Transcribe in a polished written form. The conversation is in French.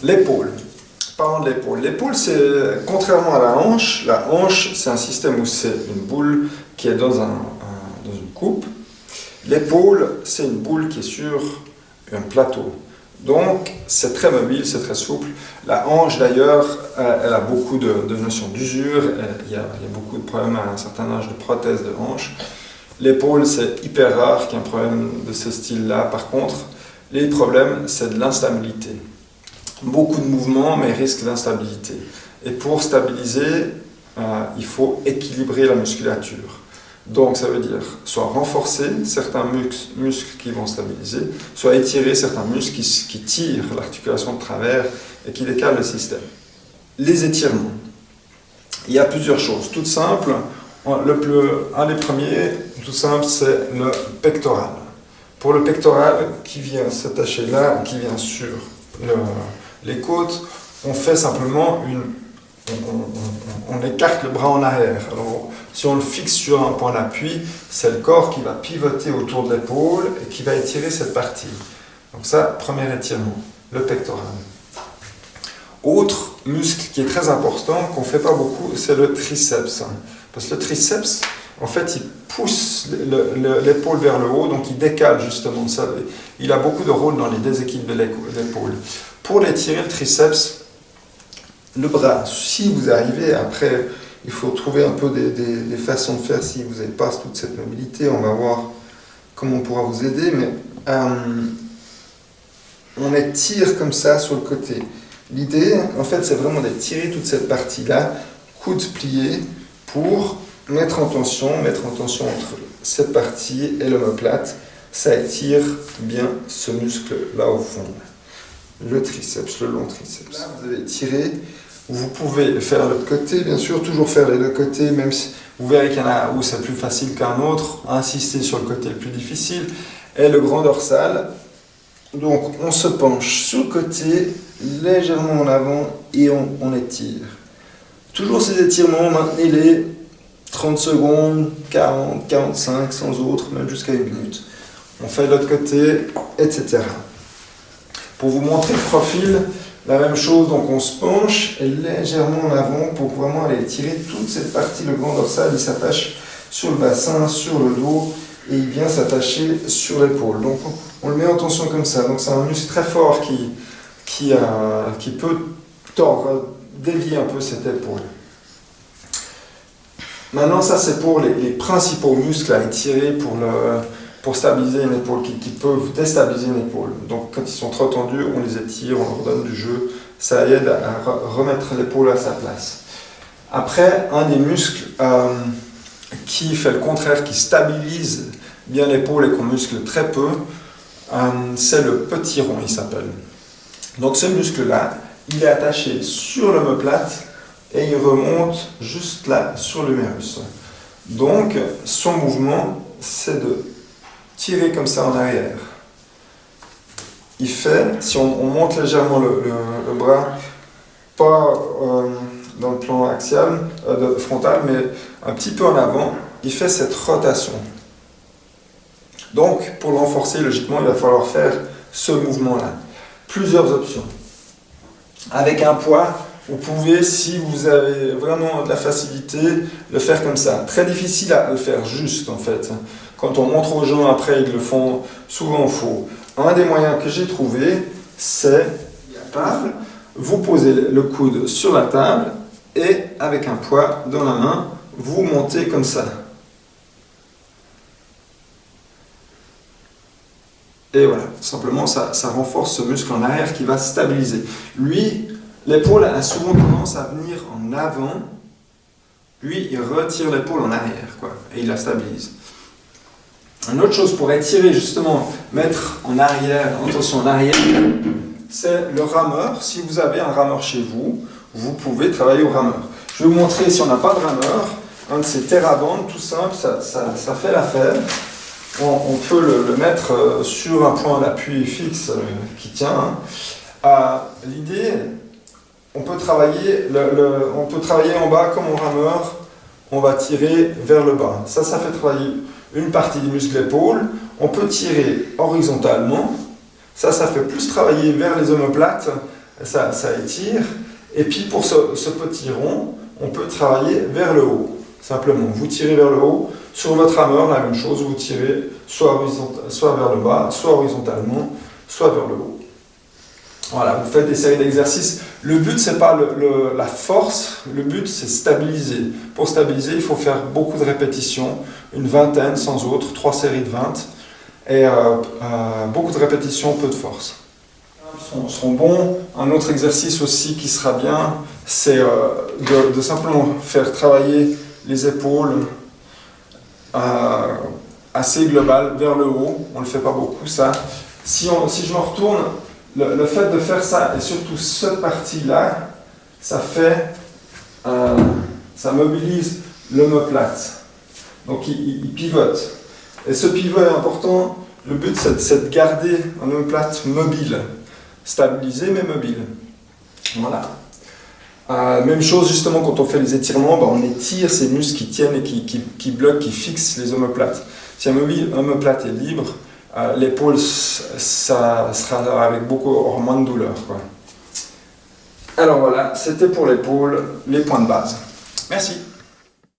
L'épaule. Parlons de l'épaule. L'épaule, c'est, contrairement à la hanche, c'est un système où c'est une boule qui est dans une coupe. L'épaule, c'est une boule qui est sur un plateau. Donc, c'est très mobile, c'est très souple. La hanche, d'ailleurs, elle a beaucoup de notions d'usure. Il y a beaucoup de problèmes à un certain âge de prothèse de hanche. L'épaule, c'est hyper rare qu'il y ait un problème de ce style-là. Par contre, les problèmes, c'est de l'instabilité. Beaucoup de mouvements, mais risque d'instabilité. Et pour stabiliser, il faut équilibrer la musculature. Donc, ça veut dire soit renforcer certains muscles qui vont stabiliser, soit étirer certains muscles qui tirent l'articulation de travers et qui décalent le système. Les étirements. Il y a plusieurs choses. Toutes simples. Un des premiers, tout simple, c'est le pectoral. Pour le pectoral qui vient s'attacher là, qui vient sur les côtes, on fait simplement on écarte le bras en arrière. Alors, si on le fixe sur un point d'appui, c'est le corps qui va pivoter autour de l'épaule et qui va étirer cette partie. Donc ça, premier étirement, le pectoral. Autre muscle qui est très important, qu'on ne fait pas beaucoup, c'est le triceps. Parce que le triceps, en fait, il pousse l'épaule vers le haut, donc il décale justement ça. Il a beaucoup de rôle dans les déséquilibres de l'épaule. Pour l'étirer, le triceps, le bras, si vous arrivez, après, il faut trouver un peu des façons de faire si vous n'avez pas toute cette mobilité. On va voir comment on pourra vous aider, mais on étire comme ça sur le côté. L'idée, en fait, c'est vraiment d'étirer toute cette partie-là, coude plié, pour mettre en tension entre cette partie et l'omoplate. Ça étire bien ce muscle-là au fond. Le triceps, le long triceps. Là, vous allez tirer. Vous pouvez faire l'autre côté, bien sûr, toujours faire les deux côtés, même si vous verrez qu'il y en a où c'est plus facile qu'un autre. Insister sur le côté le plus difficile. Et le grand dorsal. Donc, on se penche sur le côté, légèrement en avant, et on étire. Toujours ces étirements, maintenez-les 30 secondes, 40, 45, sans autre, même jusqu'à 1 minute. On fait de l'autre côté, etc. Pour vous montrer le profil, la même chose, donc on se penche et légèrement en avant pour vraiment aller tirer toute cette partie, le grand dorsal, il s'attache sur le bassin, sur le dos et il vient s'attacher sur l'épaule. Donc on le met en tension comme ça, donc c'est un muscle très fort qui peut tordre, dévier un peu cette épaule. Maintenant ça c'est pour les principaux muscles à étirer pour stabiliser une épaule, qui peuvent déstabiliser une épaule. Donc quand ils sont trop tendus, on les étire, on leur donne du jeu, ça aide à remettre l'épaule à sa place. Après, un des muscles qui fait le contraire, qui stabilise bien l'épaule et qu'on muscle très peu, c'est le petit rond, il s'appelle. Donc ce muscle-là, il est attaché sur l'omoplate et il remonte juste là, sur l'humérus. Donc son mouvement, c'est de tirer comme ça en arrière. Il fait, si on monte légèrement le bras, pas dans le plan axial, frontal, mais un petit peu en avant, il fait cette rotation. Donc, pour le renforcer, logiquement, il va falloir faire ce mouvement-là. Plusieurs options. Avec un poids, vous pouvez, si vous avez vraiment de la facilité, le faire comme ça. Très difficile à le faire juste, en fait. Quand on montre aux gens, après, ils le font souvent faux. Un des moyens que j'ai trouvé, c'est la table. Vous posez le coude sur la table et avec un poids dans la main, vous montez comme ça. Et voilà, simplement, ça renforce ce muscle en arrière qui va stabiliser. Lui, l'épaule a souvent tendance à venir en avant. Lui, il retire l'épaule en arrière, quoi, et il la stabilise. Une autre chose pour étirer, justement, mettre en arrière, en tension en arrière, c'est le rameur. Si vous avez un rameur chez vous, vous pouvez travailler au rameur. Je vais vous montrer, si on n'a pas de rameur, un de ces TheraBand, tout simple, ça fait l'affaire. On peut le mettre sur un point d'appui fixe qui tient. L'idée, on peut travailler en bas comme en rameur, on va tirer vers le bas. Ça fait travailler une partie du muscle épaule. On peut tirer horizontalement. Ça fait plus travailler vers les omoplates, ça étire. Et puis pour ce petit rond, on peut travailler vers le haut. Simplement, vous tirez vers le haut. Sur votre rameur, la même chose, vous tirez soit vers le bas, soit horizontalement, soit vers le haut. Voilà, vous faites des séries d'exercices. Le but, c'est pas la force, le but, c'est stabiliser. Pour stabiliser, il faut faire beaucoup de répétitions, une vingtaine sans autre, 3 séries de 20, et beaucoup de répétitions, peu de force. Seront bons. Un autre exercice aussi qui sera bien, c'est de simplement faire travailler les épaules assez globales vers le haut. On ne le fait pas beaucoup, ça. Si je me retourne, le fait de faire ça, et surtout cette partie-là, ça mobilise l'omoplate. Donc il pivote. Et ce pivot est important. Le but, c'est de garder un omoplate mobile. Stabilisé mais mobile. Voilà. Même chose justement quand on fait les étirements, on étire ces muscles qui tiennent et qui bloquent, qui fixent les omoplates. Si un omoplate est libre, l'épaule, ça sera avec moins de douleur, quoi. Alors voilà, c'était pour l'épaule, les points de base. Merci.